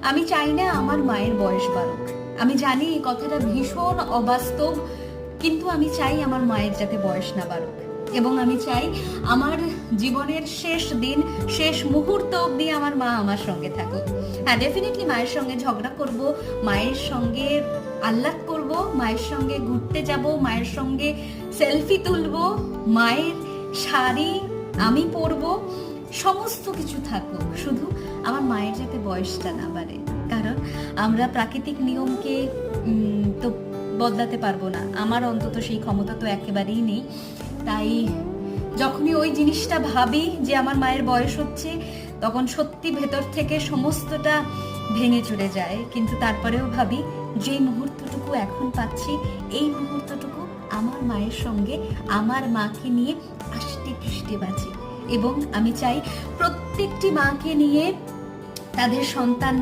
আমি চাই না আমার মায়ের বয়স বাড়ুক। আমি জানি এই কথাটা ভীষণ অবাস্তব, কিন্তু আমি চাই আমার মায়ের যাতে বয়স না বাড়ুক। এবং আমি চাই আমার জীবনের শেষ দিন, শেষ মুহূর্ত অবধি আমার মা আমার সঙ্গে থাকুক। হ্যাঁ, ডেফিনেটলি মায়ের সঙ্গে ঝগড়া করব, মায়ের সঙ্গে আহ্লাদ করব, মায়ের সঙ্গে ঘুরতে যাব, মায়ের সঙ্গে সেলফি তুলব, মায়ের শাড়ি আমি পরবো, সমস্ত কিছু থাকুক, শুধু আমার মায়ের যাতে বয়সটা না বাড়ে। কারণ আমরা প্রাকৃতিক নিয়মকে তো বদলাতে পারবো না, আমার অন্তত সেই ক্ষমতা তো একেবারেই নেই। তাই যখনই ওই জিনিসটা ভাবি যে আমার মায়ের বয়স হচ্ছে, তখন সত্যি ভেতর থেকে সমস্তটা ভেঙে চুরে যায়। কিন্তু তারপরেও ভাবি যে মুহূর্তটুকু এখন পাচ্ছি, এই মুহূর্তটুকু আমার মায়ের সঙ্গে, আমার মাকে নিয়ে আষ্টে পৃষ্ঠে বাঁচি। এবং আমি চাই প্রত্যেকটি মাকে নিয়ে তাদের সন্তান